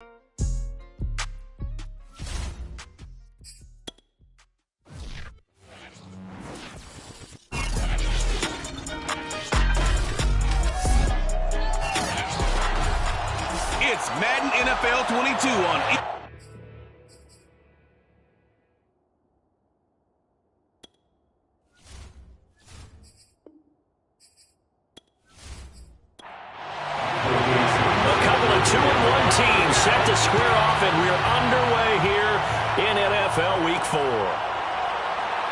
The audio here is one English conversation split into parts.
It's Madden NFL 22 on team set to square off, and we're underway here in NFL Week 4.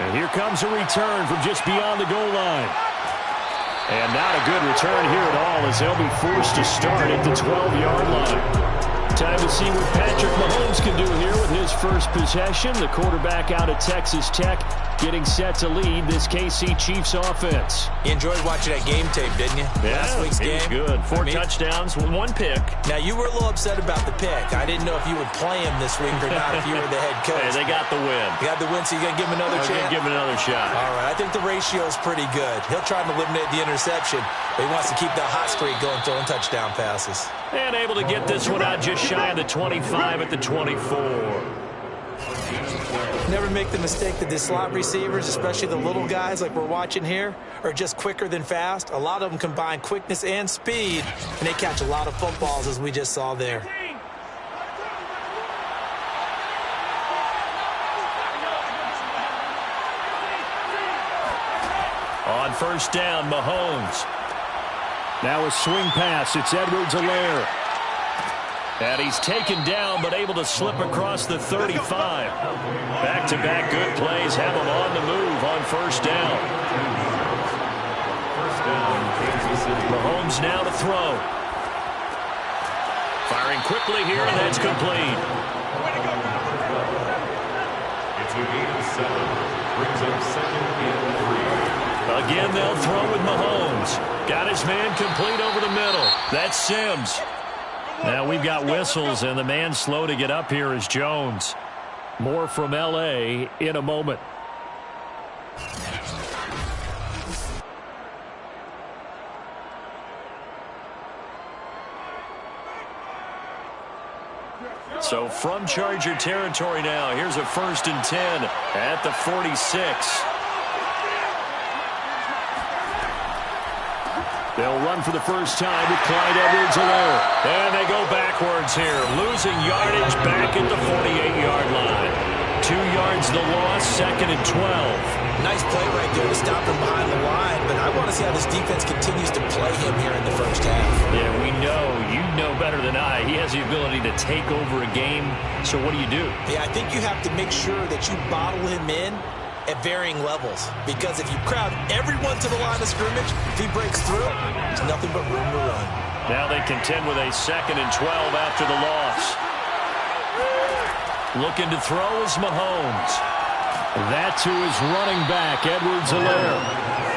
And here comes a return from just beyond the goal line. And not a good return here at all, as they'll be forced to start at the 12-yard line. Time to see what Patrick Mahomes can do here with his first possession. The quarterback out of Texas Tech getting set to lead this KC Chiefs offense. You enjoyed watching that game tape, didn't you? Yeah, last week's game. Good. Four touchdowns, one pick. Now, you were a little upset about the pick. I didn't know if you would play him this week or not if you were the head coach. Hey, they got the win. You got the win, so you're going to give him another chance? Give him another shot. All right. I think the ratio is pretty good. He'll try to eliminate the interception, but he wants to keep that hot streak going, throwing touchdown passes. And able to get this one out just shy of the 25 at the 24. Never make the mistake that the slot receivers, especially the little guys like we're watching here, are just quicker than fast. A lot of them combine quickness and speed, and they catch a lot of footballs, as we just saw there. On first down, Mahomes. Now a swing pass. It's Edwards-Helaire. And he's taken down, but able to slip across the 35. Back-to-back good plays have him on the move on first down. Mahomes now to throw. Firing quickly here, and that's complete. It's a gain of 7. Brings up 2nd and 3. Again, they'll throw with Mahomes. Got his man complete over the middle. That's Sims. Now we've got whistles, and the man slow to get up here is Jones. More from L.A. in a moment. So from Charger territory now, here's a 1st and 10 at the 46. They'll run for the first time with Clyde Edwards-Helaire. And they go backwards here, losing yardage back at the 48-yard line. 2 yards the loss, 2nd and 12. Nice play right there to stop him behind the line, but I want to see how this defense continues to play him here in the first half. Yeah, we know. You know better than I. He has the ability to take over a game, so what do you do? Yeah, I think you have to make sure that you bottle him in at varying levels, because if you crowd everyone to the line of scrimmage, if he breaks through, there's nothing but room to run. Now they contend with a 2nd and 12 after the loss. Looking to throw is Mahomes. That to his running back, Edwards-Helaire.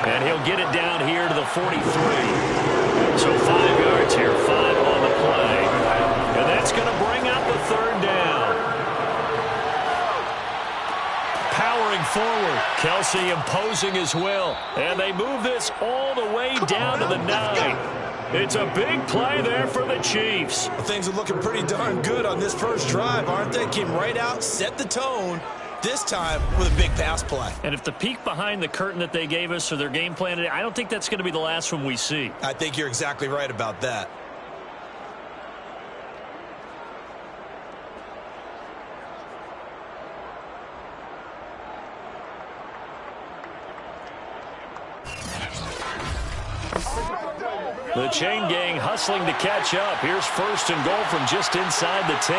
And he'll get it down here to the 43. So 5 yards here, 5 on the play. And that's going to bring up the 3rd down. Powering forward, Kelsey imposing his will. And they move this all the way down to the 9. It's a big play there for the Chiefs. Well, things are looking pretty darn good on this first drive, aren't they? Came right out, set the tone, this time with a big pass play. And if the peek behind the curtain that they gave us or their game plan today, I don't think that's going to be the last one we see. I think you're exactly right about that. The chain gang hustling to catch up. Here's 1st and goal from just inside the 10.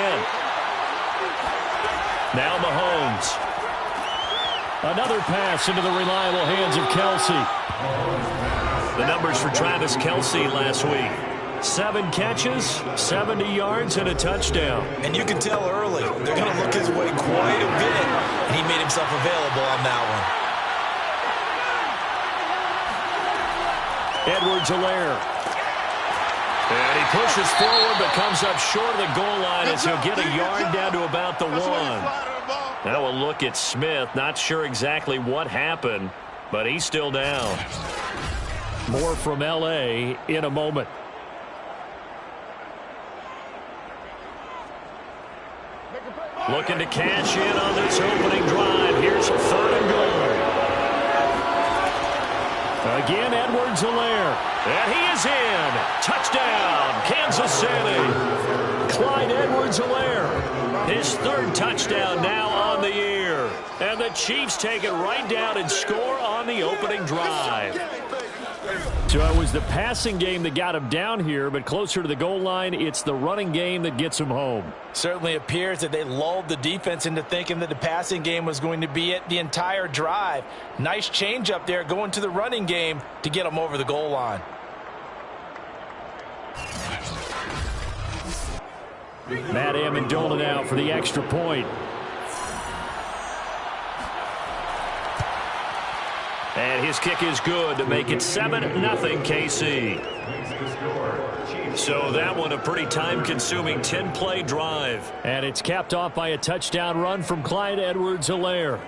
Now Mahomes. Another pass into the reliable hands of Kelsey. The numbers for Travis Kelsey last week. 7 catches, 70 yards, and a touchdown. And you can tell early they're going to look his way quite a bit. And he made himself available on that one. Edwards-Helaire. And he pushes forward but comes up short of the goal line as he'll get a yard down to about the 1. Now a look at Smith. Not sure exactly what happened, but he's still down. More from L.A. in a moment. Looking to cash in on this opening drive. Here's 3rd and goal. Again, Edwards-Helaire. And he is in. Touchdown, Kansas City. Clyde Edwards-Helaire. His 3rd touchdown now on the year. And the Chiefs take it right down and score on the opening drive. So it was the passing game that got him down here, but closer to the goal line, it's the running game that gets him home. Certainly appears that they lulled the defense into thinking that the passing game was going to be it the entire drive. Nice change up there going to the running game to get them over the goal line. Matt Amendola now for the extra point. And his kick is good to make it 7-0 KC. So that one a pretty time-consuming 10-play drive. And it's capped off by a touchdown run from Clyde Edwards-Helaire.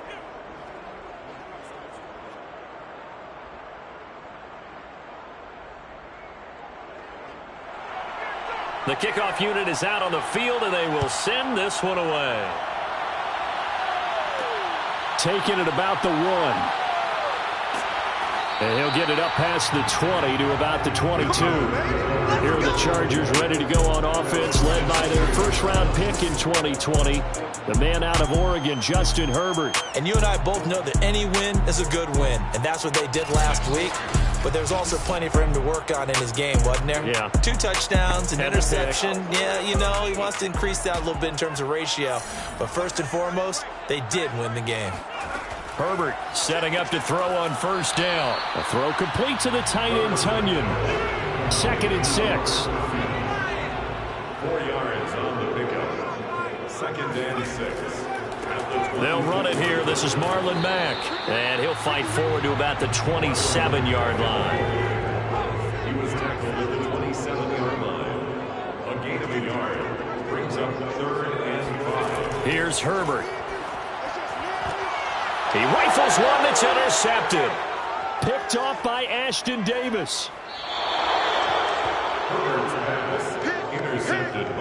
The kickoff unit is out on the field, and they will send this one away. Taking it about the 1. And he'll get it up past the 20 to about the 22. Here are the Chargers ready to go on offense, led by their first-round pick in 2020, the man out of Oregon, Justin Herbert. And you and I both know that any win is a good win, and that's what they did last week. But there's also plenty for him to work on in his game, wasn't there? Yeah. 2 touchdowns, an interception. Yeah, you know, he wants to increase that a little bit in terms of ratio. But first and foremost, they did win the game. Herbert setting up to throw on first down. A throw complete to the tight end, Tunyon. 2nd and 6. 4 yards on the pickup. 2nd and 6. They'll run it here. This is Marlon Mack. And he'll fight forward to about the 27-yard line. He was tackled at the 27-yard line. A gain of a yard brings up 3rd and 5. Here's Herbert. He rifles one that's intercepted. Picked off by Ashton Davis.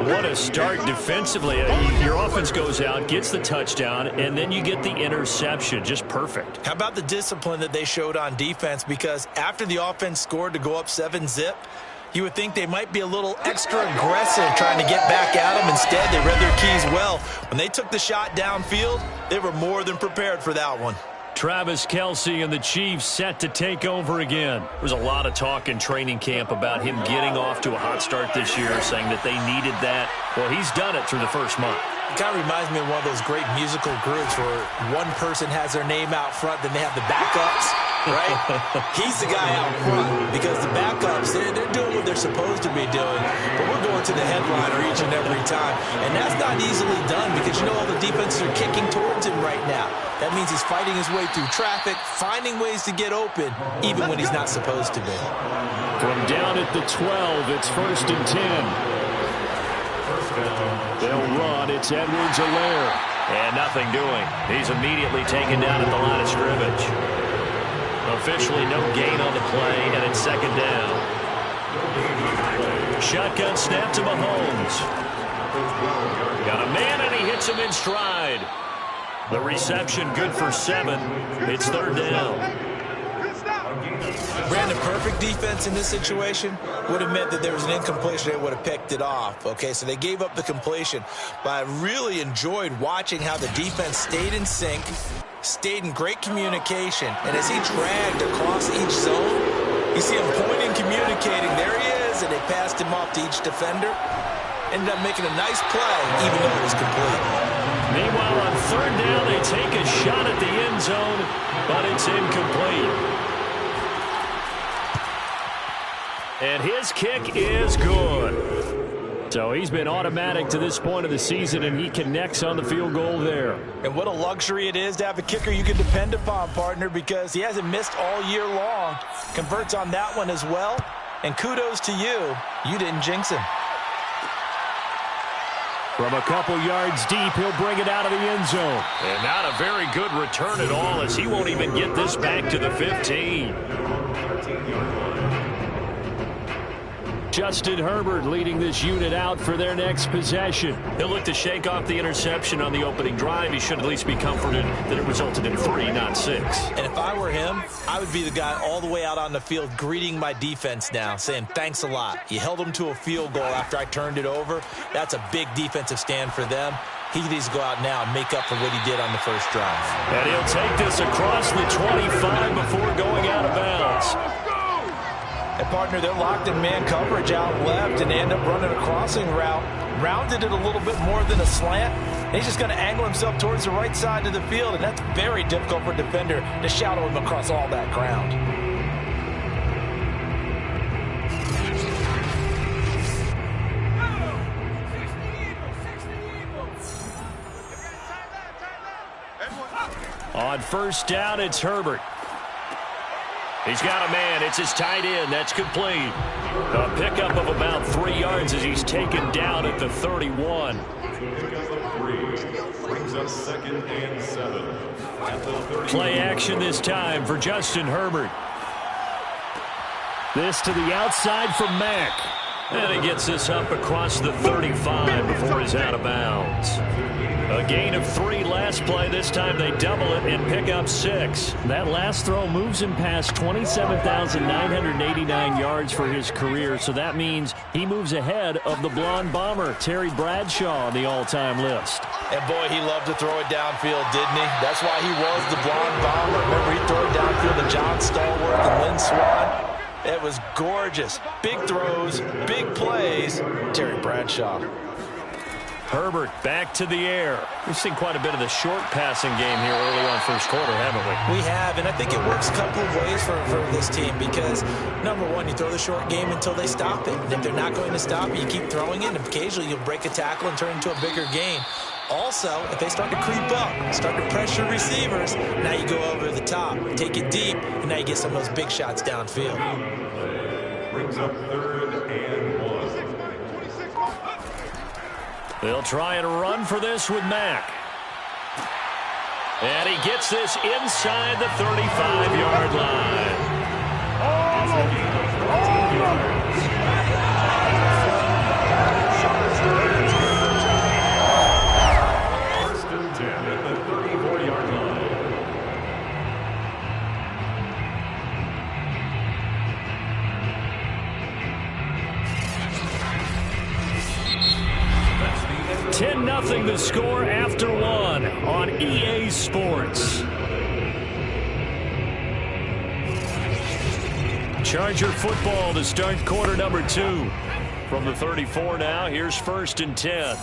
What a start defensively. Your offense goes out, gets the touchdown, and then you get the interception. Just perfect. How about the discipline that they showed on defense? Because after the offense scored to go up 7-zip, you would think they might be a little extra aggressive trying to get back at them. Instead, they read their keys well. When they took the shot downfield, they were more than prepared for that one. Travis Kelce and the Chiefs set to take over again. There was a lot of talk in training camp about him getting off to a hot start this year, saying that they needed that. Well, he's done it through the first month. It kind of reminds me of one of those great musical groups where one person has their name out front, then they have the backups, right? He's the guy out front because the backups, they're doing what they're supposed to be doing, but we're going to the headliner each and every time. And that's not easily done because, you know, all the defenses are kicking towards him right now. That means he's fighting his way through traffic, finding ways to get open, even when he's not supposed to be. From down at the 12, it's 1st and 10. They'll run. It's Edwards-Helaire. And nothing doing. He's immediately taken down at the line of scrimmage. Officially no gain on the play, and it's 2nd down. Shotgun snap to Mahomes. Got a man, and he hits him in stride. The reception good for 7. It's 3rd down. Brandon, perfect defense in this situation would have meant that there was an incompletion. They would have picked it off. Okay, so they gave up the completion. But I really enjoyed watching how the defense stayed in sync, stayed in great communication. And as he dragged across each zone, you see him pointing, communicating. There he is, and they passed him off to each defender. Ended up making a nice play, even though it was complete. Meanwhile, on 3rd down, they take a shot at the end zone, but it's incomplete. And his kick is good. So he's been automatic to this point of the season, and he connects on the field goal there. And what a luxury it is to have a kicker you can depend upon, partner, because he hasn't missed all year long. Converts on that one as well. And kudos to you. You didn't jinx him. From a couple yards deep, he'll bring it out of the end zone. And not a very good return at all, as he won't even get this back to the 15. Justin Herbert leading this unit out for their next possession. He'll look to shake off the interception on the opening drive. He should at least be comforted that it resulted in 3, not 6. And if I were him, I would be the guy all the way out on the field greeting my defense now, saying thanks a lot. You held them to a field goal after I turned it over. That's a big defensive stand for them. He needs to go out now and make up for what he did on the first drive. And he'll take this across the 25 before going out of bounds. And, partner, they're locked in man coverage out left, and they end up running a crossing route. Rounded it a little bit more than a slant. And he's just going to angle himself towards the right side of the field, and that's very difficult for a defender to shadow him across all that ground. On first down, it's Herbert. He's got a man. It's his tight end. That's complete. A pickup of about 3 yards as he's taken down at the 31. Pickup of 3 brings up 2nd and 7 at the 31. Play action this time for Justin Herbert. This to the outside from Mack. And he gets this up across the 35 before he's out of bounds. A gain of 3 last play. This time they double it and pick up 6. That last throw moves him past 27,989 yards for his career, so that means he moves ahead of the blonde bomber, Terry Bradshaw, on the all-time list. And, boy, he loved to throw it downfield, didn't he? That's why he was the blonde bomber. Remember, he'd throw it downfield to John Stallworth and Lynn Swann. It was gorgeous. Big throws, big plays. Terry Bradshaw. Herbert back to the air. We've seen quite a bit of the short passing game here early on first quarter, haven't we? We have, and I think it works a couple of ways for this team because, number one, you throw the short game until they stop it. And if they're not going to stop it, you keep throwing it, and occasionally you'll break a tackle and turn it into a bigger gain. Also, if they start to creep up, start to pressure receivers, now you go over the top, take it deep, and now you get some of those big shots downfield. Brings up 3rd and 1. They'll try and run for this with Mack. And he gets this inside the 35-yard line. First and 10 at the 34-yard line. That's the end of 10-0 the score after 1 on EA Sports. Charger football to start quarter number 2. From the 34 now, here's 1st and 10.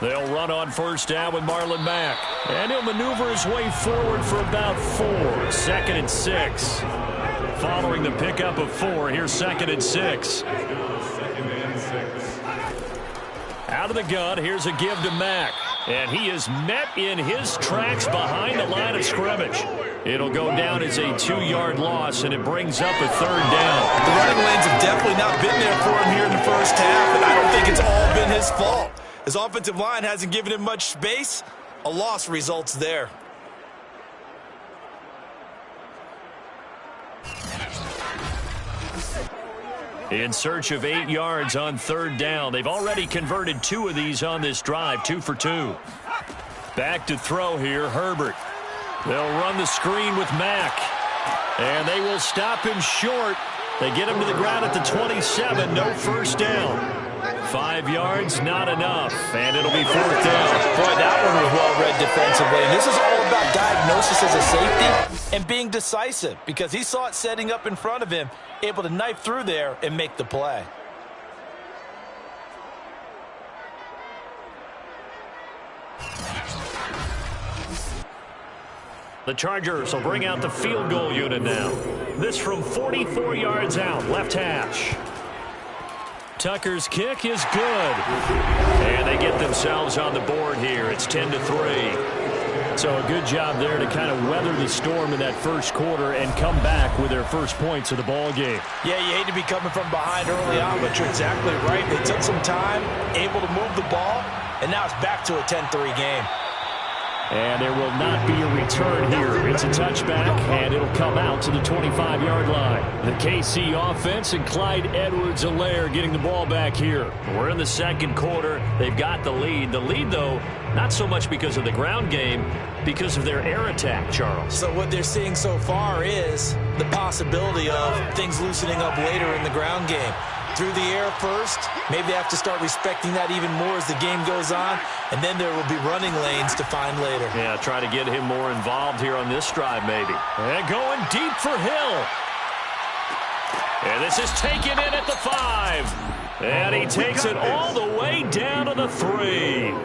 They'll run on first down with Marlon Mack. And he'll maneuver his way forward for about 4. 2nd and 6. Following the pickup of 4, here's 2nd and 6. Out of the gun, here's a give to Mack. And he is met in his tracks behind the line of scrimmage. It'll go down as a 2-yard loss, and it brings up a 3rd down. The running lanes have definitely not been there for him here in the first half, and I don't think it's all been his fault. His offensive line hasn't given him much space. A loss results there. In search of 8 yards on 3rd down. They've already converted 2 of these on this drive, 2 for 2. Back to throw here, Herbert. They'll run the screen with Mack. And they will stop him short. They get him to the ground at the 27, no first down. 5 yards, not enough, and it'll be 4th down. Boy, that one was well-read defensively. And this is all about diagnosis as a safety and being decisive because he saw it setting up in front of him, able to knife through there and make the play. The Chargers will bring out the field goal unit now. This from 44 yards out, left hash. Tucker's kick is good. And they get themselves on the board here. It's 10-3. So a good job there to kind of weather the storm in that first quarter and come back with their first points of the ball game. Yeah, you hate to be coming from behind early on, but you're exactly right. They took some time, able to move the ball, and now it's back to a 10-3 game. And there will not be a return here. It's a touchback, and it'll come out to the 25-yard line. The KC offense and Clyde Edwards-Helaire getting the ball back here. We're in the second quarter. They've got the lead. The lead, though, not so much because of the ground game, because of their air attack, Charles. So what they're seeing so far is the possibility of things loosening up later in the ground game. Through the air first, maybe they have to start respecting that even more as the game goes on, and then there will be running lanes to find later. Yeah, try to get him more involved here on this drive maybe. And going deep for Hill. And this is taken in at the 5. And he takes it all the way down to the 3.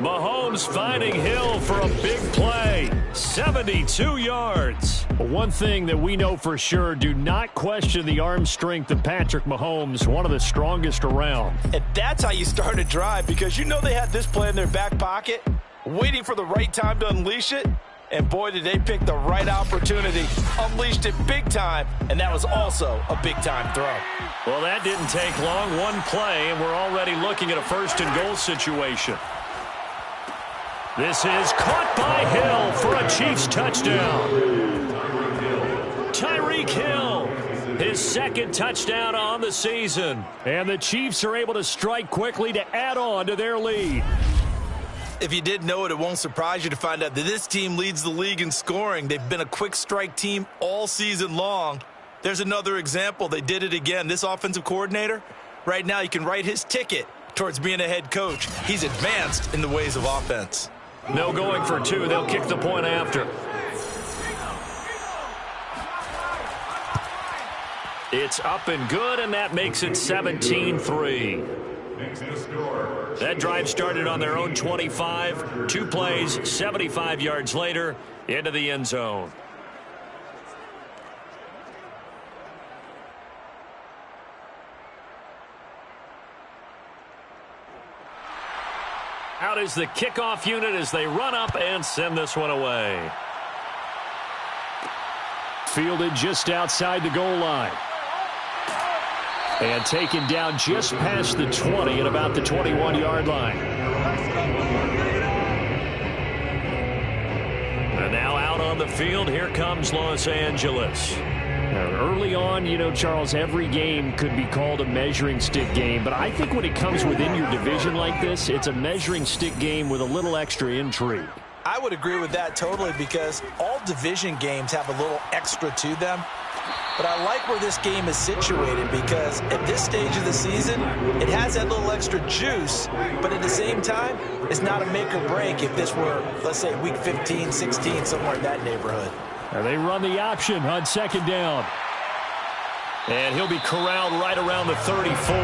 Mahomes finding Hill for a big play. 72 yards. One thing that we know for sure, do not question the arm strength of Patrick Mahomes, one of the strongest around. And that's how you start a drive, because you know they had this play in their back pocket, waiting for the right time to unleash it. And boy, did they pick the right opportunity. Unleashed it big time, and that was also a big-time throw. Well, that didn't take long. One play, and we're already looking at a first-and-goal situation. This is caught by Hill for a Chiefs touchdown. Tyreek Hill, his second touchdown on the season. And the Chiefs are able to strike quickly to add on to their lead. If you didn't know it, it won't surprise you to find out that this team leads the league in scoring. They've been a quick strike team all season long. There's another example. They did it again. This offensive coordinator, right now you can write his ticket towards being a head coach. He's advanced in the ways of offense. No going for 2. They'll kick the point after. It's up and good, and that makes it 17-3. That drive started on their own 25. 2 plays, 75 yards later, into the end zone. Out is the kickoff unit as they run up and send this one away. Fielded just outside the goal line. And taken down just past the 20 at about the 21-yard line. And now out on the field, here comes Los Angeles. Early on, you know, Charles, every game could be called a measuring stick game. But I think when it comes within your division like this, it's a measuring stick game with a little extra intrigue. I would agree with that totally, because all division games have a little extra to them. But I like where this game is situated, because at this stage of the season, it has that little extra juice, but at the same time, it's not a make or break if this were, let's say, week 15, 16, somewhere in that neighborhood. And they run the option on second down. And he'll be corralled right around the 34.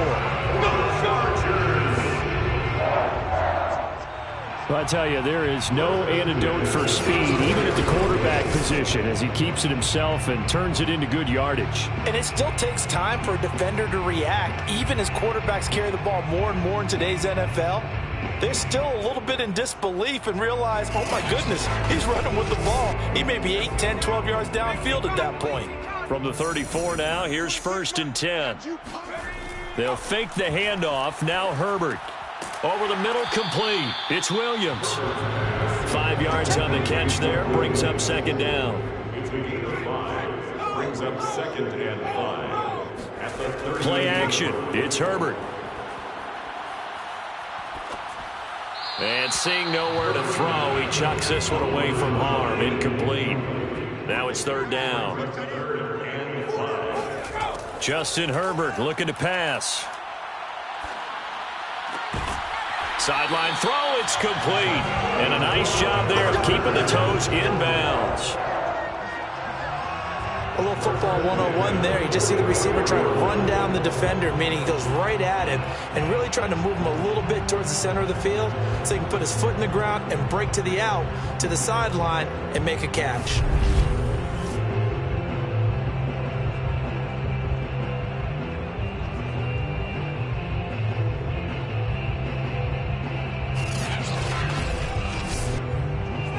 I tell you, there is no antidote for speed, even at the quarterback position, as he keeps it himself and turns it into good yardage. And it still takes time for a defender to react. Even as quarterbacks carry the ball more and more in today's NFL, they're still a little bit in disbelief and realize, oh my goodness, he's running with the ball. He may be 8, 10, 12 yards downfield at that point. From the 34 now, here's 1st and 10. They'll fake the handoff. Now Herbert. Over the middle, complete. It's Williams. 5 yards on the catch there. Brings up second down. It's a gain of 5. Brings up 2nd and 5. At the 30. Play action. It's Herbert. And seeing nowhere to throw, he chucks this one away from harm. Incomplete. Now it's 3rd down. 3rd and 5. Justin Herbert looking to pass. Sideline throw, it's complete. And a nice job there of keeping the toes inbounds. A little football 101 there. You just see the receiver trying to run down the defender, meaning he goes right at him and really trying to move him a little bit towards the center of the field so he can put his foot in the ground and break to the out, to the sideline, and make a catch.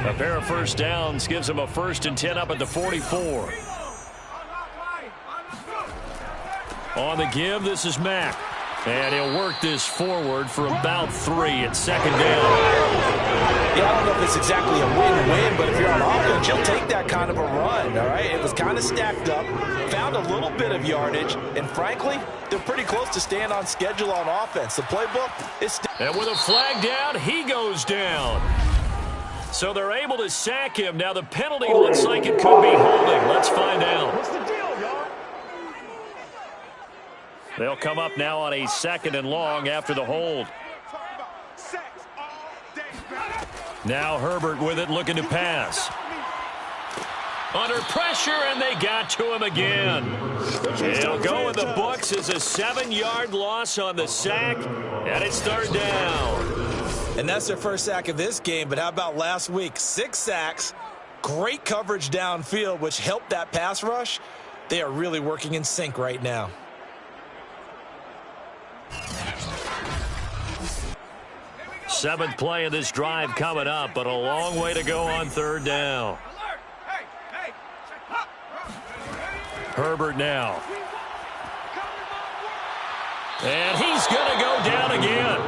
A pair of first downs gives him a 1st and 10 up at the 44. On the give, this is Mack. And he'll work this forward for about 3 at second down. Yeah, I don't know if it's exactly a win-win, but if you're on offense, you'll take that kind of a run, all right? It was kind of stacked up, found a little bit of yardage, and frankly, they're pretty close to staying on schedule on offense. The playbook is... And with a flag down, he goes down. So they're able to sack him. Now the penalty looks like it could be holding. Let's find out. What's the deal, y'all? They'll come up now on a 2nd and long after the hold. Now Herbert with it, looking to pass. Under pressure, and they got to him again. It'll go in the books as a 7-yard loss on the sack, and it's 3rd down. And that's their first sack of this game, but how about last week? 6 sacks, great coverage downfield, which helped that pass rush. They are really working in sync right now. Seventh play of this drive coming up, but a long way to go on 3rd down. Herbert now. And he's going to go down again.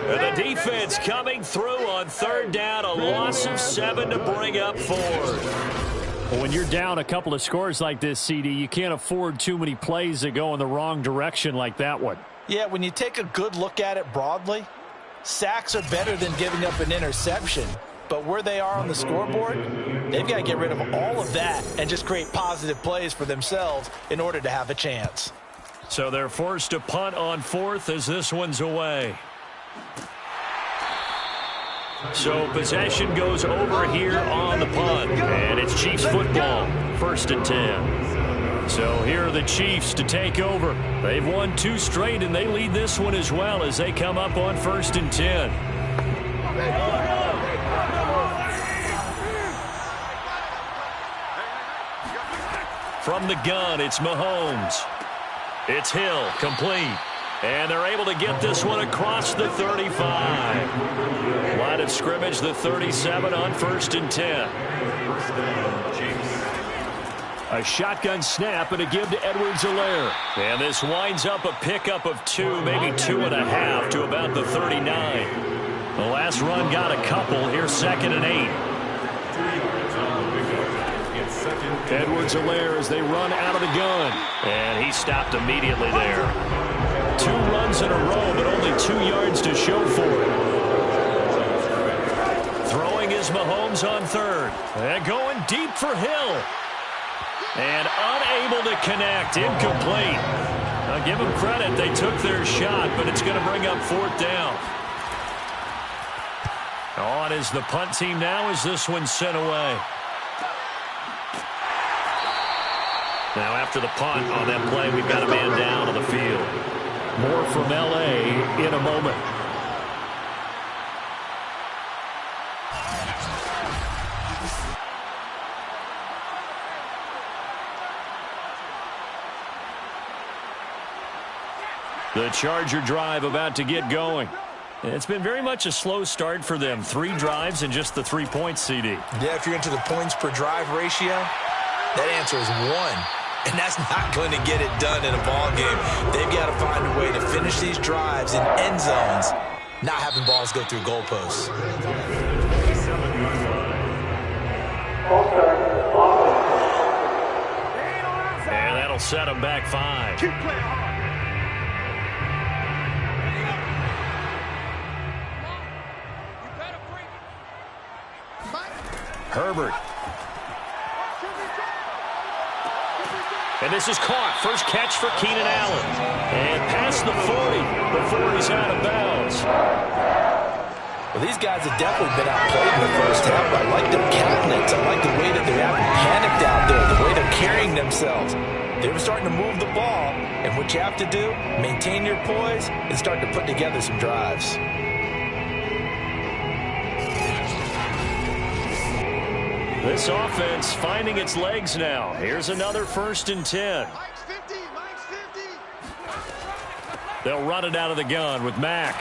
And the defense coming through on 3rd down, a loss of 7 to bring up 4. Well, when you're down a couple of scores like this, CD, you can't afford too many plays that go in the wrong direction like that one. Yeah, when you take a good look at it broadly, sacks are better than giving up an interception. But where they are on the scoreboard, they've got to get rid of all of that and just create positive plays for themselves in order to have a chance. So they're forced to punt on 4th as this one's away. So possession goes over here on the punt. And it's Chiefs football, 1st and 10. So here are the Chiefs to take over. They've won 2 straight, and they lead this one as well as they come up on 1st and 10. From the gun, it's Mahomes. It's Hill, complete. And they're able to get this one across the 35. Line of scrimmage, the 37 on 1st and 10. A shotgun snap and a give to Edwards-Helaire. And this winds up a pickup of 2, maybe 2.5 to about the 39. The last run got a couple. Here's 2nd and 8. Edwards-Helaire as they run out of the gun. And he stopped immediately there. 2 runs in a row, but only 2 yards to show for it. Throwing is Mahomes on 3rd. And going deep for Hill. And unable to connect. Incomplete. I'll give them credit. They took their shot, but it's going to bring up 4th down. On is the punt team now as this one's sent away. Now after the punt on that play, we've got a man down on the field. More from L.A. in a moment. The Charger drive about to get going. It's been very much a slow start for them. 3 drives and just the 3 points, CD. Yeah, if you're into the points per drive ratio, that answer is 1. And that's not going to get it done in a ball game. They've got to find a way to finish these drives in end zones, not having balls go through goalposts. And that'll set them back 5. Herbert. And this is caught. First catch for Keenan Allen. And past the 40 before he's out of bounds. Well, these guys have definitely been outplayed in the first half. I like their countenance. I like the way that they're having panicked out there, the way they're carrying themselves. They're starting to move the ball. And what you have to do, maintain your poise and start to put together some drives. This offense finding its legs now. Here's another 1st and 10. They'll run it out of the gun with Mack.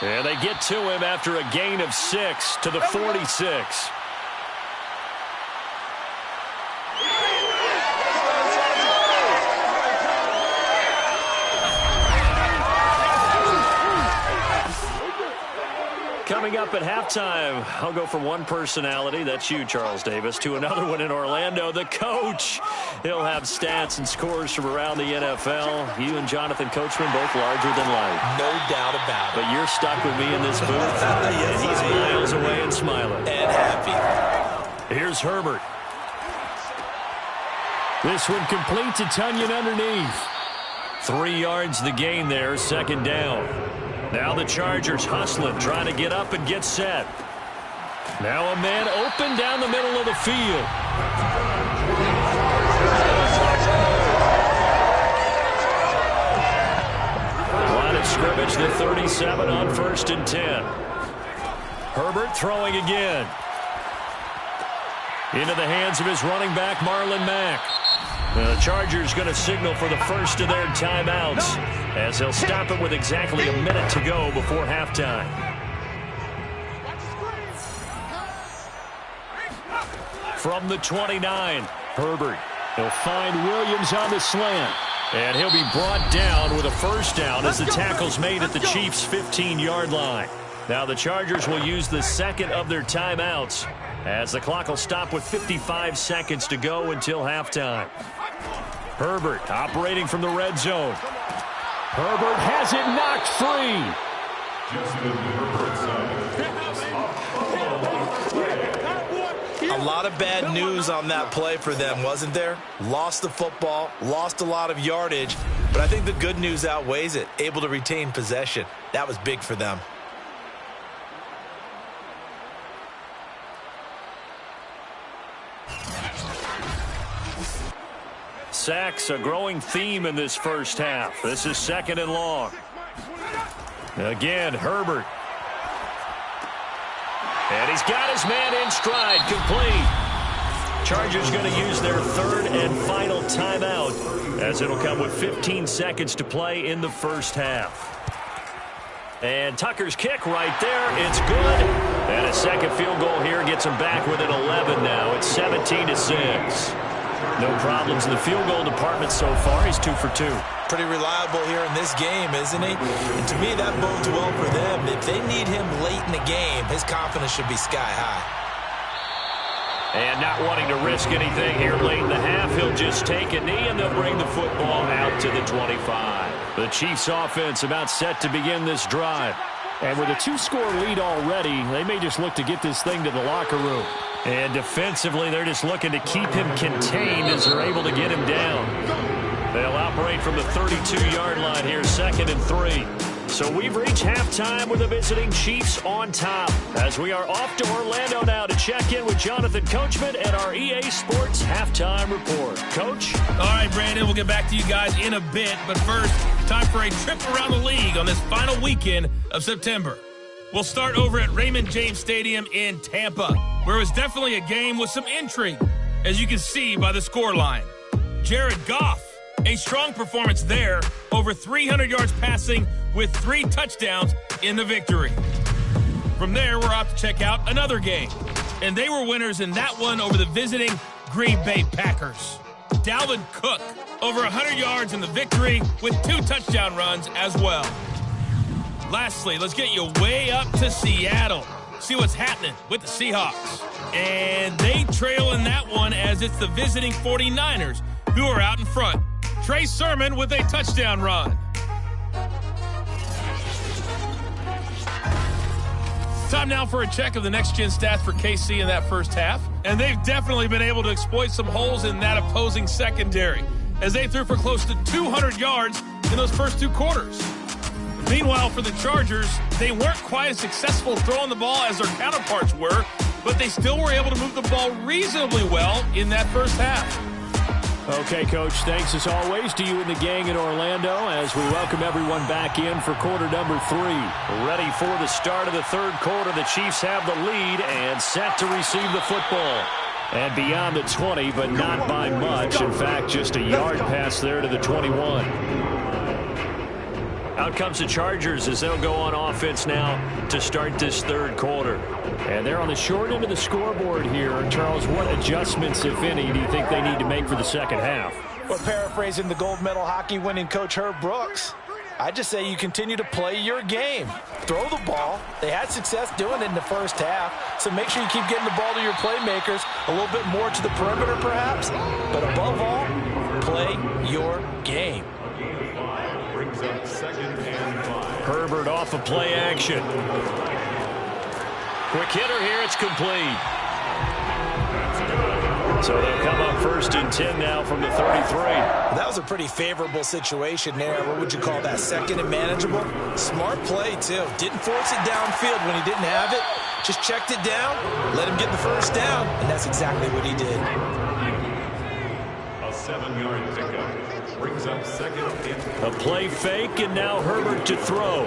And they get to him after a gain of 6 to the 46. Coming up at halftime, I'll go from one personality, that's you, Charles Davis, to another one in Orlando, the coach. He'll have stats and scores from around the NFL. You and Jonathan Coachman both larger than life. No doubt about it. But you're stuck with me in this booth. Yes, and he's miles away and smiling. And happy. Here's Herbert. This one complete to Tunyon underneath. 3 yards the gain there, second down. Now the Chargers hustling, trying to get up and get set. Now a man open down the middle of the field. Line of scrimmage, the 37 on 1st and 10. Herbert throwing again. Into the hands of his running back, Marlon Mack. The Chargers going to signal for the first of their timeouts as they'll stop it with exactly a minute to go before halftime. From the 29, Herbert. He'll find Williams on the slant. And he'll be brought down with a first down as the tackle's made at the Chiefs' 15-yard line. Now the Chargers will use the second of their timeouts as the clock will stop with 55 seconds to go until halftime. Herbert operating from the red zone. Herbert has it knocked free. A lot of bad news on that play for them, wasn't there? Lost the football, lost a lot of yardage, but I think the good news outweighs it. Able to retain possession. That was big for them. Sacks, a growing theme in this first half. This is second and long. Again, Herbert. And he's got his man in stride, complete. Chargers going to use their third and final timeout as it'll come with 15 seconds to play in the first half. And Tucker's kick right there. It's good. And a second field goal here gets him back within 11 now. It's 17-6. No problems in the field goal department so far. He's 2 for 2. Pretty reliable here in this game, isn't he? And to me, that bodes well for them. If they need him late in the game, his confidence should be sky high. And not wanting to risk anything here late in the half, he'll just take a knee, and they'll bring the football out to the 25. The Chiefs offense about set to begin this drive. And with a 2-score lead already, they may just look to get this thing to the locker room. And defensively, they're just looking to keep him contained as they're able to get him down. They'll operate from the 32-yard line here, 2nd and 3. So we've reached halftime with the visiting Chiefs on top as we are off to Orlando now to check in with Jonathan Coachman and our EA Sports Halftime Report. Coach? All right, Brandon, we'll get back to you guys in a bit. But first, time for a trip around the league on this final weekend of September. We'll start over at Raymond James Stadium in Tampa, where it was definitely a game with some intrigue, as you can see by the scoreline. Jared Goff, a strong performance there, over 300 yards passing with 3 touchdowns in the victory. From there, we're off to check out another game, and they were winners in that one over the visiting Green Bay Packers. Dalvin Cook, over 100 yards in the victory with 2 touchdown runs as well. Lastly, let's get you way up to Seattle. See what's happening with the Seahawks. And they trail in that one as it's the visiting 49ers who are out in front. Trey Sermon with a touchdown run. Time now for a check of the next-gen stats for KC in that first half. And they've definitely been able to exploit some holes in that opposing secondary, as they threw for close to 200 yards in those first 2 quarters. Meanwhile, for the Chargers, they weren't quite as successful throwing the ball as their counterparts were, but they still were able to move the ball reasonably well in that first half. Okay, Coach, thanks as always to you and the gang in Orlando as we welcome everyone back in for quarter number 3. Ready for the start of the third quarter. The Chiefs have the lead and set to receive the football. And beyond the 20, but not by much. In fact, just a yard pass there to the 21. Out comes the Chargers as they'll go on offense now to start this third quarter. And they're on the short end of the scoreboard here. Charles, what adjustments, if any, do you think they need to make for the second half? Well, paraphrasing the gold medal hockey winning coach Herb Brooks, I just say you continue to play your game. Throw the ball. They had success doing it in the first half, so make sure you keep getting the ball to your playmakers, a little bit more to the perimeter perhaps, but above all, play your game. Brings up 2nd and 5. Herbert off of play action. Quick hitter here. It's complete. So they'll come up 1st and 10 now from the 33. That was a pretty favorable situation there. What would you call that? 2nd and manageable? Smart play, too. Didn't force it downfield when he didn't have it. Just checked it down, let him get the first down, and that's exactly what he did. A 7-yard pickup. Brings up 2nd and 10. A play fake, and now Herbert to throw.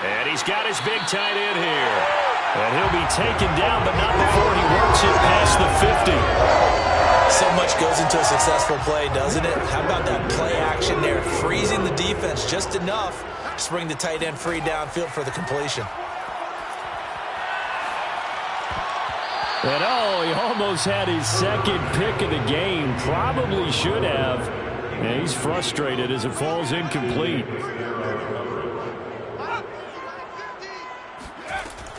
And he's got his big tight end here. And he'll be taken down, but not before he works it past the 50. So much goes into a successful play, doesn't it? How about that play action there? Freezing the defense just enough to bring the tight end free downfield for the completion. And he almost had his 2nd pick of the game. Probably should have. And he's frustrated as it falls incomplete.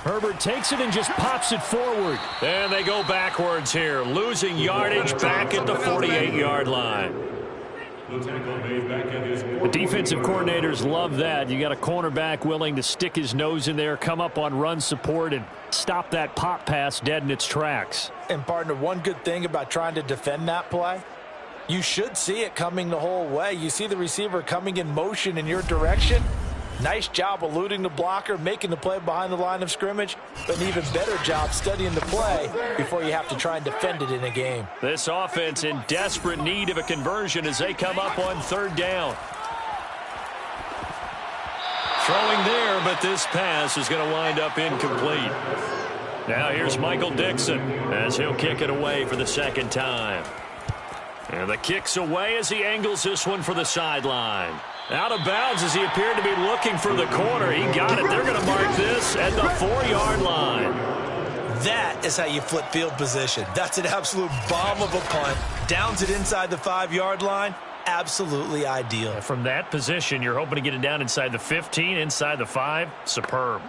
Herbert takes it and just pops it forward. And they go backwards here, losing yardage back at the 48-yard line. The defensive coordinators love that. You got a cornerback willing to stick his nose in there, come up on run support, and stop that pop pass dead in its tracks. And, partner, one good thing about trying to defend that play, you should see it coming the whole way. You see the receiver coming in motion in your direction. Nice job eluding the blocker, making the play behind the line of scrimmage, but an even better job studying the play before you have to try and defend it in a game. This offense in desperate need of a conversion as they come up on 3rd down. Throwing there, but this pass is going to wind up incomplete. Now here's Michael Dixon as he'll kick it away for the 2nd time. And the kick's away as he angles this one for the sideline. Out of bounds as he appeared to be looking for the corner. He got it. They're going to mark this at the 4-yard line. That is how you flip field position. That's an absolute bomb of a punt. Downs it inside the 5-yard line. Absolutely ideal. From that position, you're hoping to get it down inside the 15, inside the 5. Superb.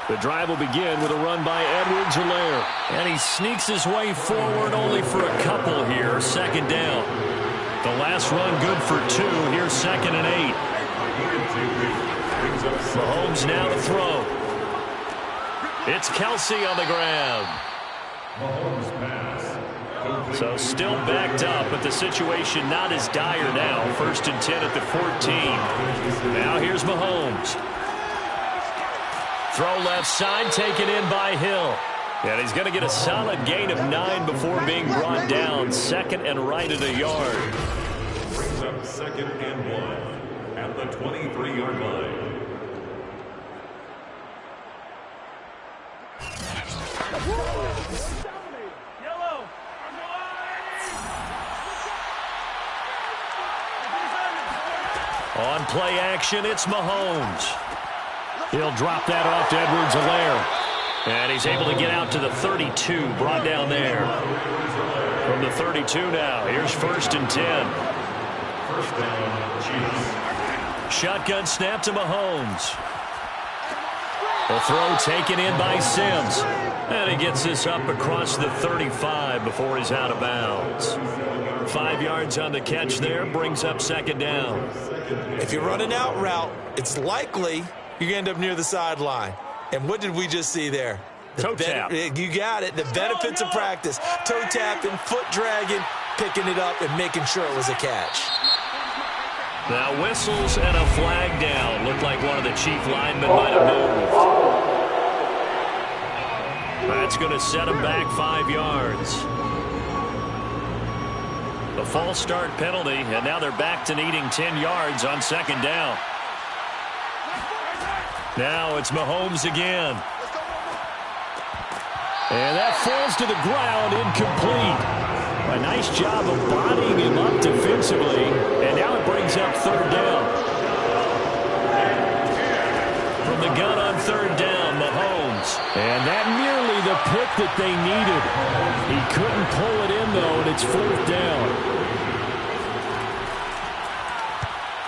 The drive will begin with a run by Edwards-Helaire. And he sneaks his way forward only for a couple here. 2nd down. The last run good for 2. Here's 2nd and 8. Mahomes now to throw. It's Kelsey on the grab. So still backed up, but the situation not as dire now. 1st and 10 at the 14. Now here's Mahomes. Throw left side, taken in by Hill. And he's going to get a solid gain of 9 before being brought down. 2nd and right at a yard. Brings up 2nd and 1 at the 23-yard line. On play action, it's Mahomes. He'll drop that off to Edwards-Helaire. And he's able to get out to the 32, brought down there. From the 32 now, here's 1st and 10. 1st down, Chiefs. Shotgun snap to Mahomes. The throw taken in by Sims. And he gets this up across the 35 before he's out of bounds. 5 yards on the catch there, brings up 2nd down. If you run an out route, it's likely you end up near the sideline. And what did we just see there? Toe tap. You got it. The benefits of practice. Toe tapping, foot dragging, picking it up, and making sure it was a catch. Now whistles and a flag down. Looked like one of the Chief linemen might have moved. That's going to set him back 5 yards. The false start penalty, and now they're back to needing 10 yards on 2nd down. Now it's Mahomes again. And that falls to the ground, incomplete. A nice job of bodying him up defensively. And now it brings up 3rd down. From the gun on 3rd down, Mahomes. And that nearly the pick that they needed. He couldn't pull it in, though, and it's 4th down.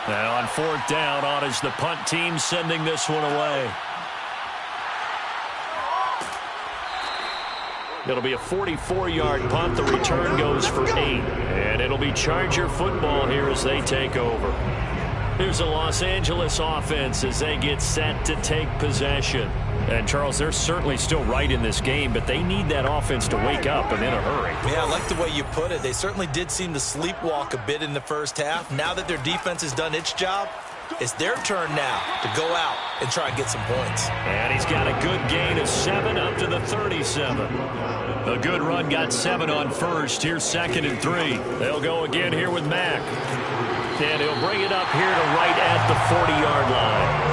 Now on 4th down, on is the punt team sending this one away. It'll be a 44-yard punt. The return goes for 8. And it'll be Charger football here as they take over. Here's the Los Angeles offense as they get set to take possession. And, Charles, they're certainly still right in this game, but they need that offense to wake up and in a hurry. Yeah, I like the way you put it. They certainly did seem to sleepwalk a bit in the first half. Now that their defense has done its job, it's their turn now to go out and try and get some points. And he's got a good gain of 7 up to the 37. A good run got 7 on first. Here's 2nd and 3. They'll go again here with Mack. And he'll bring it up here to right at the 40-yard line.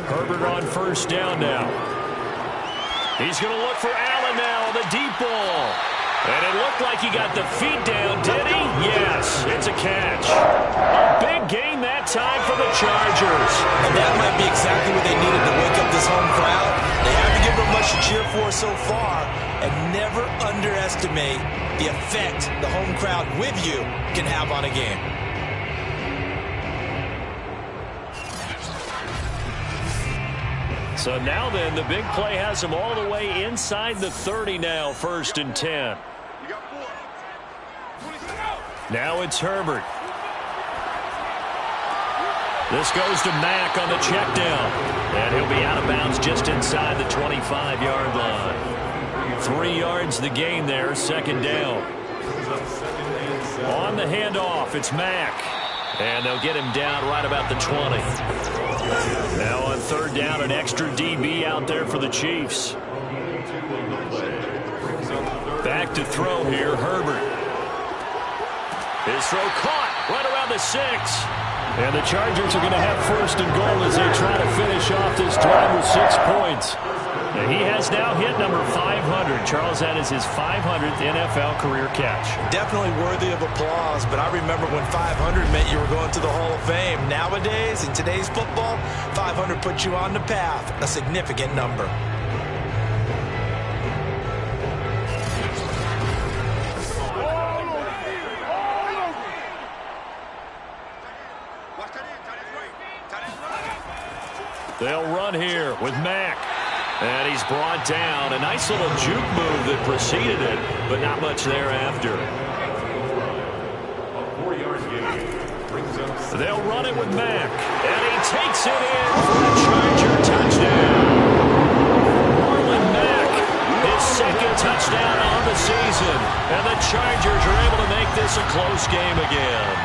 Herbert on 1st down now. He's going to look for Allen now, the deep ball. And it looked like he got the feet down, did he? Yes, it's a catch. A big gain that time for the Chargers. And that might be exactly what they needed to wake up this home crowd. They haven't given them much to cheer for so far, and never underestimate the effect the home crowd with you can have on a game. So now then, the big play has them all the way inside the 30 now, 1st and 10. Now it's Herbert. This goes to Mack on the check down. And he'll be out of bounds just inside the 25-yard line. 3 yards the gain there, 2nd down. On the handoff, it's Mack. And they'll get him down right about the 20. Now on 3rd down, an extra DB out there for the Chiefs. Back to throw here, Herbert. His throw caught right around the 6. And the Chargers are going to have 1st and goal as they try to finish off this drive with 6 points. And he has now hit number 500. Charles, that is his 500th NFL career catch. Definitely worthy of applause, but I remember when 500 meant you were going to the Hall of Fame. Nowadays, in today's football, 500 puts you on the path, a significant number. They'll run here with Mack. And he's brought down. A nice little juke move that preceded it, but not much thereafter. They'll run it with Mack. And he takes it in for a Charger touchdown. Marlon Mack, his 2nd touchdown on the season. And the Chargers are able to make this a close game again.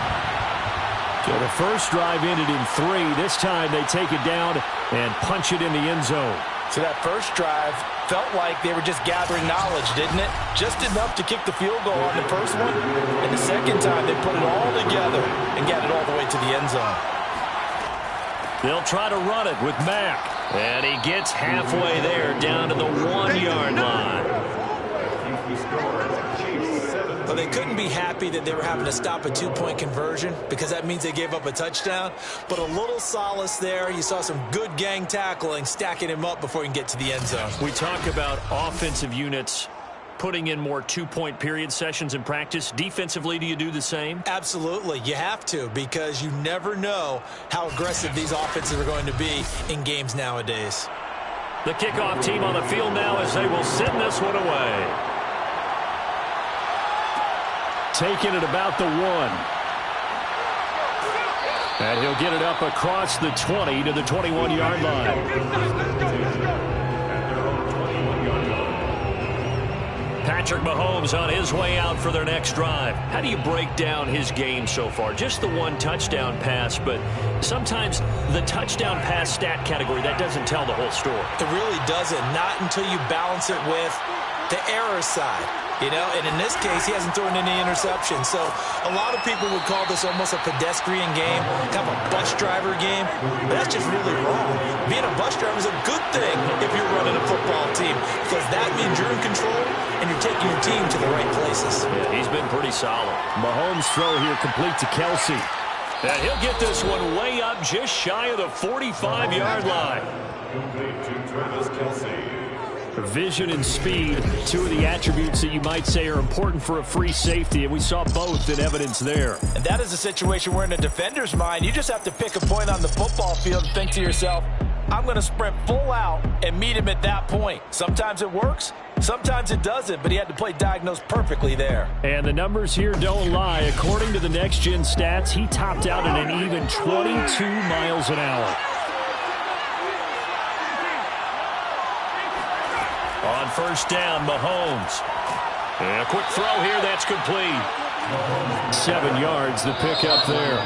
So the first drive ended in 3. This time they take it down and punch it in the end zone. So that first drive felt like they were just gathering knowledge, didn't it? Just enough to kick the field goal on the first one. And the second time, they put it all together and got it all the way to the end zone. They'll try to run it with Mack. And he gets halfway there down to the 1-yard line. Well, they couldn't be happy that they were having to stop a 2-point conversion because that means they gave up a touchdown. But a little solace there. You saw some good gang tackling, stacking him up before he can get to the end zone. We talk about offensive units putting in more 2-point period sessions in practice. Defensively, do you do the same? Absolutely. You have to because you never know how aggressive these offenses are going to be in games nowadays. The kickoff team on the field now as they will send this one away. Taking it about the 1. And he'll get it up across the 20 to the 21-yard line. Patrick Mahomes on his way out for their next drive. How do you break down his game so far? Just the 1 touchdown pass, but sometimes the touchdown pass stat category, that doesn't tell the whole story. It really doesn't. Not until you balance it with the error side. You know, and in this case, he hasn't thrown any interceptions. So a lot of people would call this almost a pedestrian game, kind of a bus driver game. But that's just really wrong. Being a bus driver is a good thing if you're running a football team because that means you're in control and you're taking your team to the right places. Yeah, he's been pretty solid. Mahomes' throw here complete to Kelsey. And he'll get this one way up just shy of the 45-yard line. Complete to Travis Kelce. Vision and speed, two of the attributes that you might say are important for a free safety, and we saw both in evidence there. And that is a situation where in a defender's mind, you just have to pick a point on the football field and think to yourself, I'm going to sprint full out and meet him at that point. Sometimes it works, sometimes it doesn't, but he had to play diagnosed perfectly there. And the numbers here don't lie. According to the Next Gen stats, he topped out at an even 22 miles an hour. On first down, Mahomes. And a quick throw here, that's complete. 7 yards, the pickup there.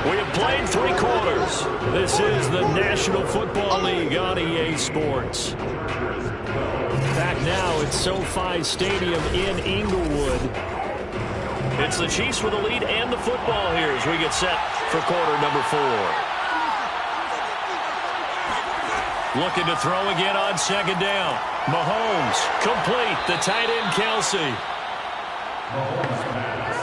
We have played 3 quarters. This is the National Football League on EA Sports. Back now at SoFi Stadium in Inglewood. It's the Chiefs with the lead and the football here as we get set for quarter number 4. Looking to throw again on second down. Mahomes, complete. The tight end, Kelce.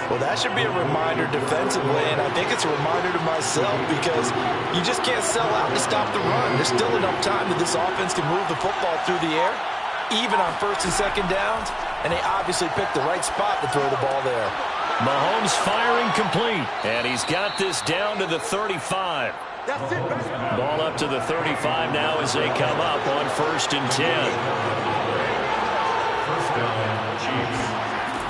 Well, that should be a reminder defensively, and I think it's a reminder to myself because you just can't sell out to stop the run. There's still enough time that this offense can move the football through the air, even on first and second downs, and they obviously picked the right spot to throw the ball there. Mahomes firing complete, and he's got this down to the 35. Ball up to the 35 now as they come up on first and 10. First down, Chiefs.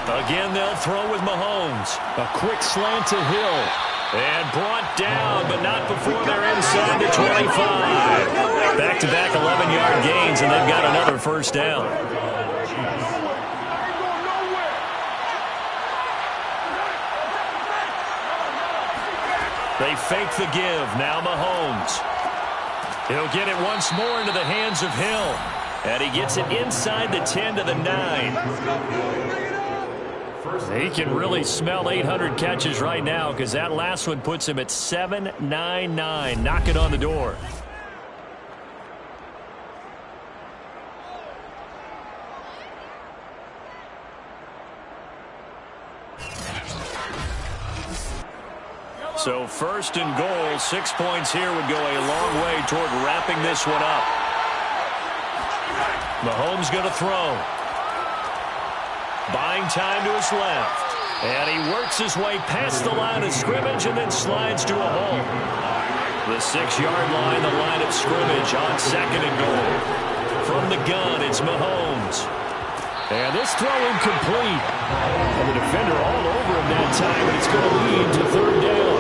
Again, they'll throw with Mahomes. A quick slant to Hill. And brought down, but not before they're inside the 25. Back-to-back 11-yard gains, and they've got another first down. They fake the give. Now Mahomes. He'll get it once more into the hands of Hill. And he gets it inside the 10 to the 9. He can really smell 800 catches right now because that last one puts him at 799. Knock it on the door. So first and goal, 6 points here would go a long way toward wrapping this one up. Mahomes going to throw. Buying time to his left. And he works his way past the line of scrimmage and then slides to a hole. The 6-yard line, the line of scrimmage on second and goal. From the gun, it's Mahomes. And this throw incomplete. And the defender all over him that time, and it's going to lead to third down.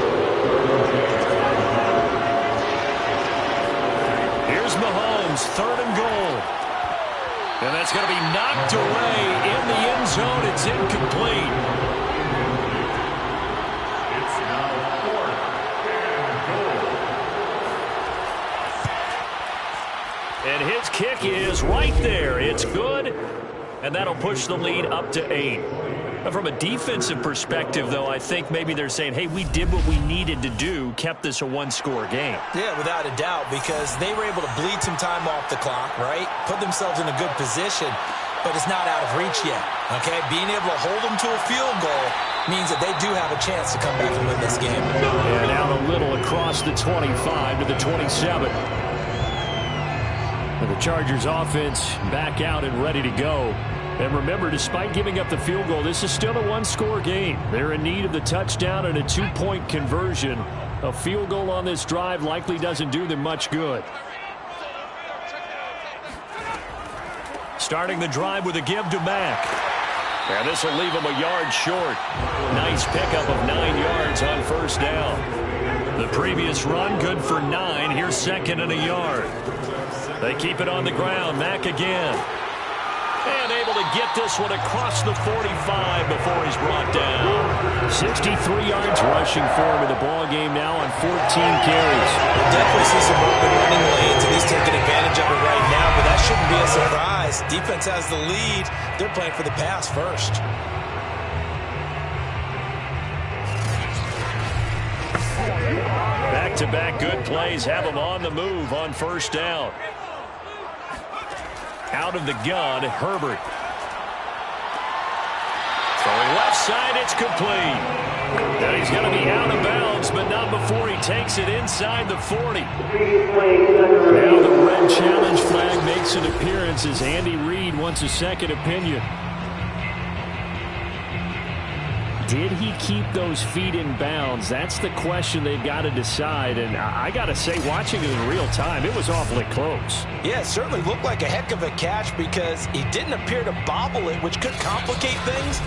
Here's Mahomes, third and goal. And that's going to be knocked away in the end zone. It's incomplete. It's now 4th and goal. And his kick is right there. It's good. And that'll push the lead up to 8. From a defensive perspective, though, I think maybe they're saying, hey, we did what we needed to do, kept this a one-score game. Yeah, without a doubt, because they were able to bleed some time off the clock, right? Put themselves in a good position, but it's not out of reach yet, okay? Being able to hold them to a field goal means that they do have a chance to come back and win this game. And out a little across the 25 to the 27. And the Chargers offense back out and ready to go. And remember, despite giving up the field goal, this is still a one-score game. They're in need of the touchdown and a 2-point conversion. A field goal on this drive likely doesn't do them much good. Starting the drive with a give to Mack. And this will leave him a yard short. Nice pickup of 9 yards on first down. The previous run good for 9. Here's second and a yard. They keep it on the ground. Mack again. And able to get this one across the 45 before he's brought down. 63 yards rushing for him in the ball game now on 14 carries. We'll definitely see some open running lanes, and he's taking advantage of it right now, but that shouldn't be a surprise. Defense has the lead. They're playing for the pass first. Back-to-back good plays have him on the move on first down. Out of the gun, Herbert. Throwing left side, it's complete. And he's going to be out of bounds, but not before he takes it inside the 40. Now the red challenge flag makes an appearance as Andy Reid wants a second opinion. Did he keep those feet in bounds? That's the question they've got to decide. And I got to say, watching it in real time, it was awfully close. Yeah, it certainly looked like a heck of a catch because he didn't appear to bobble it, which could complicate things.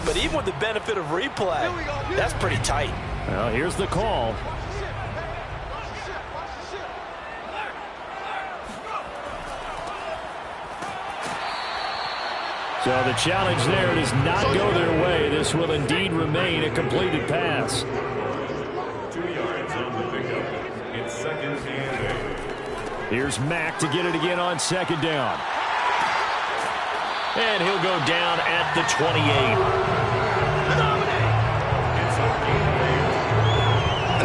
But even with the benefit of replay, that's pretty tight. Well, here's the call. So the challenge there does not go their way. This will indeed remain a completed pass. 2 yards on the pickup. It's second and 8. Here's Mack to get it again on second down. And he'll go down at the 28.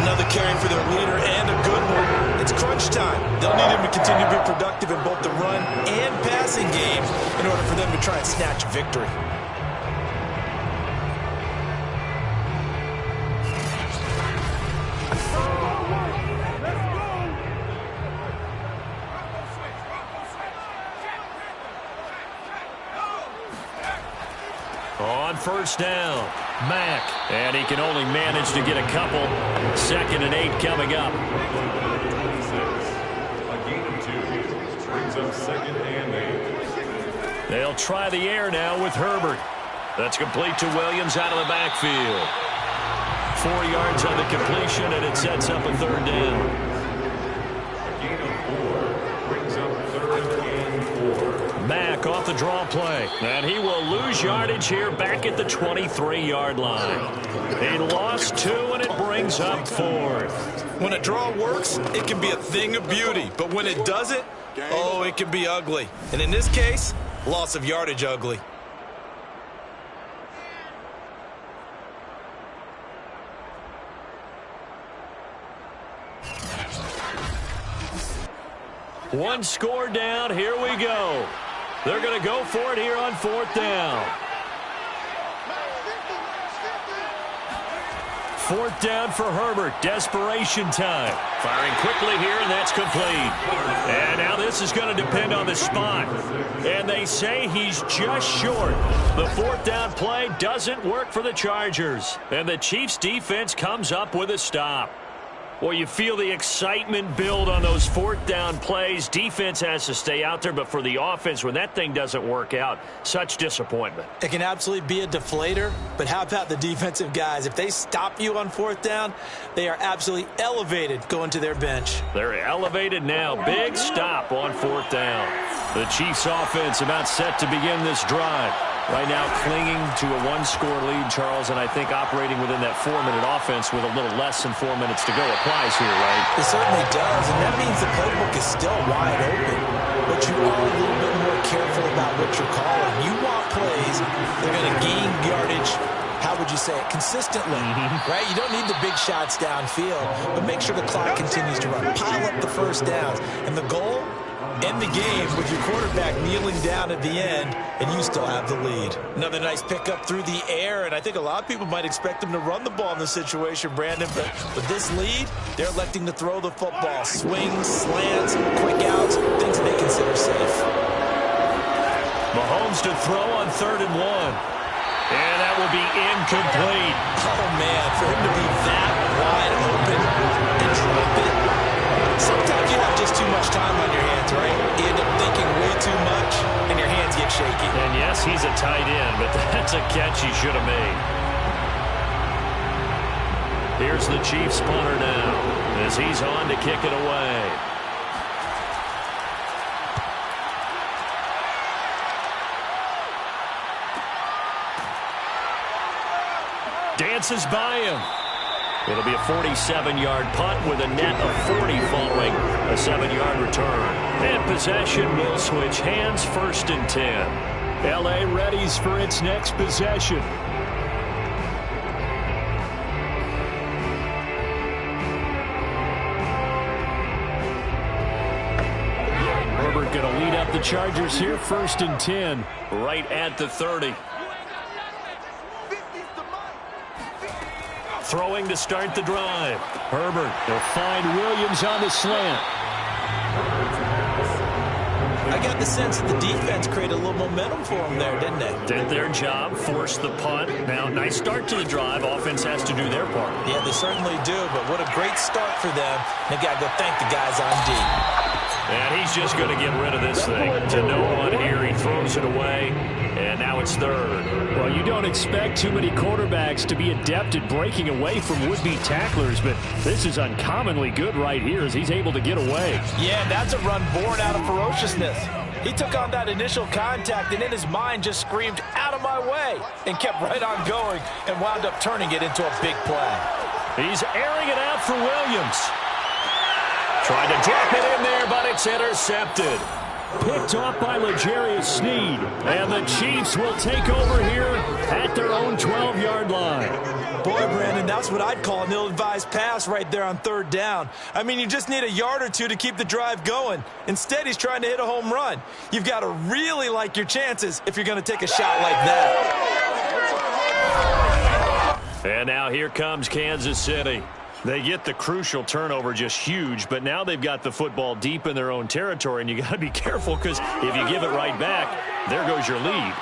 Another carry for their leader and a good one. It's crunch time. They'll need him to continue to be productive in both the run and passing game in order for them to try and snatch a victory. On first down, Mack. And he can only manage to get a couple. Second and 8 coming up. A gain of 2. Brings up second and 8. They'll try the air now with Herbert. That's complete to Williams out of the backfield. 4 yards on the completion, and it sets up a third down. A gain of 4. Brings up third and 4. Mack off the draw play. And he will lose yardage here back at the 23-yard line. He lost 2, and it brings up 4th. When a draw works, it can be a thing of beauty. But when it doesn't, oh, it can be ugly. And in this case, loss of yardage ugly. One score down. Here we go. They're going to go for it here on 4th down. 4th down for Herbert. Desperation time. Firing quickly here, and that's complete. And now this is going to depend on the spot. And they say he's just short. The 4th down play doesn't work for the Chargers. And the Chiefs' defense comes up with a stop. Well, you feel the excitement build on those 4th down plays. Defense has to stay out there, but for the offense, when that thing doesn't work out, such disappointment. It can absolutely be a deflator, but how about the defensive guys? If they stop you on 4th down, they are absolutely elevated going to their bench. They're elevated now. Big stop on 4th down. The Chiefs offense about set to begin this drive. Right now clinging to a 1-score lead, Charles, and I think operating within that 4-minute offense with a little less than 4 minutes to go applies here, right? It certainly does, and that means the playbook is still wide open. But you are a little bit more careful about what you're calling. You want plays that are going to gain yardage, how would you say it, consistently, right? You don't need the big shots downfield, but make sure the clock continues to run. Pile up the first downs. And the goal? End the game with your quarterback kneeling down at the end, and you still have the lead. Another nice pickup through the air, and I think a lot of people might expect them to run the ball in this situation, Brandon, but with this lead, they're electing to throw the football. Swings, slants, quick outs, things that they consider safe. Mahomes to throw on 3rd and 1. And that will be incomplete. Oh, man, for him to be that wide open and drop it. Sometimes you have just too much time on your hands, right? You end up thinking way too much, and your hands get shaky. And yes, he's a tight end, but that's a catch he should have made. Here's the Chiefs punter now as he's on to kick it away. Dances by him. It'll be a 47-yard punt with a net of 40 following a 7-yard return. And possession will switch hands, 1st and 10. L.A. readies for its next possession. Herbert going to lead up the Chargers here, 1st and 10, right at the 30. throwing to start the drive. Herbert will find Williams on the slant. I got the sense that the defense created a little momentum for them there, didn't they? Did their job, forced the punt. Now, nice start to the drive. Offense has to do their part. Yeah, they certainly do, but what a great start for them. They got to go thank the guys on D. And he's just going to get rid of this thing. To no one here, he throws it away, and now it's third. Well, you don't expect too many quarterbacks to be adept at breaking away from would-be tacklers, but this is uncommonly good right here as he's able to get away. Yeah, that's a run born out of ferociousness. He took on that initial contact and in his mind just screamed, "Out of my way," and kept right on going and wound up turning it into a big play. He's airing it out for Williams. Tried to drop it in there, but it's intercepted. Picked off by L'Jarius Sneed. And the Chiefs will take over here at their own 12-yard line. Boy, Brandon, that's what I'd call an ill-advised pass right there on third down. I mean, you just need a yard or two to keep the drive going. Instead, he's trying to hit a home run. You've got to really like your chances if you're going to take a shot like that. And now here comes Kansas City. They get the crucial turnover, just huge, but now they've got the football deep in their own territory, and you got to be careful because if you give it right back, there goes your lead.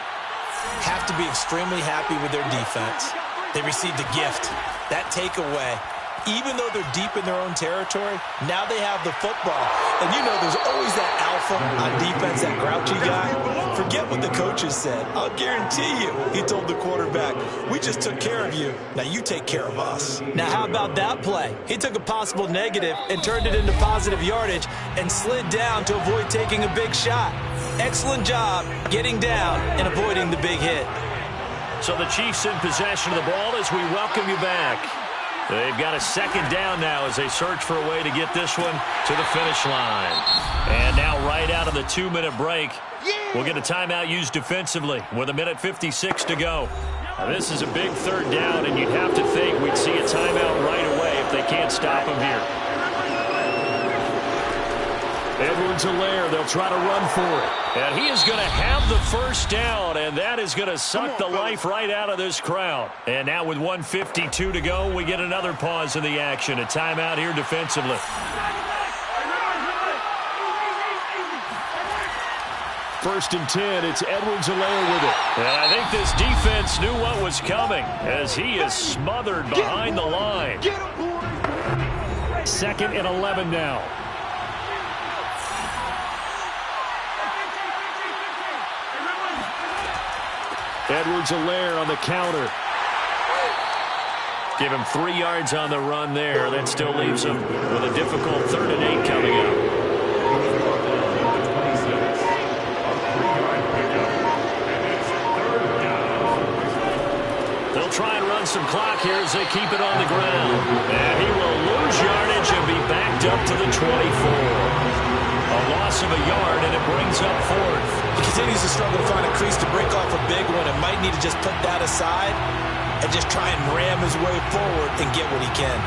Have to be extremely happy with their defense. They received a gift. That takeaway, even though they're deep in their own territory, now they have the football. And you know there's always that alpha on defense, that grouchy guy. Forget what the coaches said. I'll guarantee you, he told the quarterback, "We just took care of you. Now you take care of us." Now how about that play? He took a possible negative and turned it into positive yardage and slid down to avoid taking a big shot. Excellent job getting down and avoiding the big hit. So the Chiefs in possession of the ball as we welcome you back. They've got a second down now as they search for a way to get this one to the finish line. And now right out of the 2-minute break, we'll get a timeout used defensively with 1:56 to go. Now, this is a big third down, and you'd have to think we'd see a timeout right away if they can't stop him here. Edwards-Helaire, they'll try to run for it. And he is going to have the first down, and that is going to suck the life right out of this crowd. And now with 1:52 to go, we get another pause in the action. A timeout here defensively. First and 10, it's Edwards-Helaire with it. And I think this defense knew what was coming as he is smothered behind the line. Second and 11 now. Edwards-Helaire on the counter. Give him 3 yards on the run there. That still leaves him with a difficult 3rd and 8 coming up. They'll try and run some clock here as they keep it on the ground. And he will lose yardage and be backed up to the 24. A loss of a yard, and it brings up 4th. He continues to struggle to find a crease to break off a big one and might need to just put that aside and just try and ram his way forward and get what he can.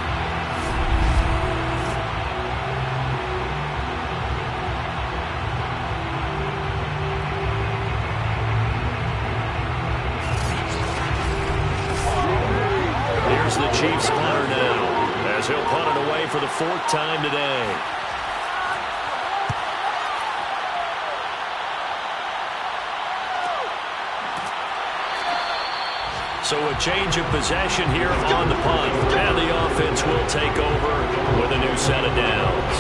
Here's the Chiefs punter now as he'll punt it away for the 4th time today. So a change of possession here on the punt. And the offense will take over with a new set of downs.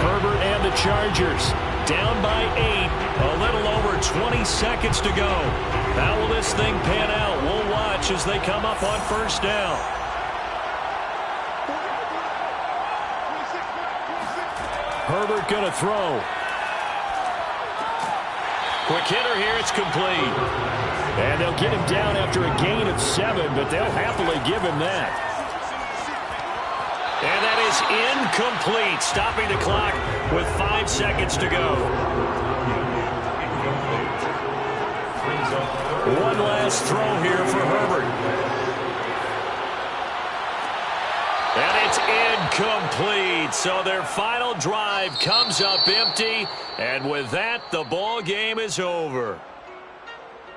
Herbert and the Chargers down by 8. A little over 20 seconds to go. How will this thing pan out? We'll watch as they come up on first down. Herbert going to throw. Quick hitter here. It's complete. And they'll get him down after a gain of 7, but they'll happily give him that. And that is incomplete, stopping the clock with 5 seconds to go. One last throw here for Herbert. And it's incomplete. So their final drive comes up empty. And with that, the ball game is over.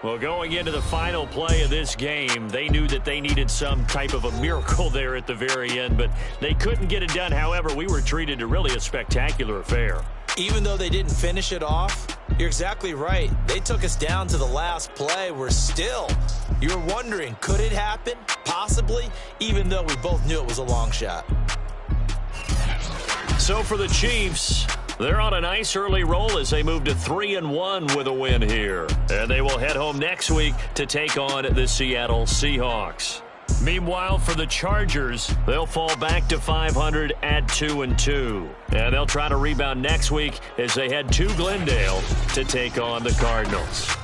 Well, going into the final play of this game, they knew that they needed some type of a miracle there at the very end, but they couldn't get it done. However, we were treated to really a spectacular affair. Even though they didn't finish it off, you're exactly right. They took us down to the last play. We're still, you were wondering, could it happen? Possibly, even though we both knew it was a long shot. So for the Chiefs, they're on a nice early roll as they move to 3-1 with a win here. And they will head home next week to take on the Seattle Seahawks. Meanwhile, for the Chargers, they'll fall back to 500 at 2-2. And they'll try to rebound next week as they head to Glendale to take on the Cardinals.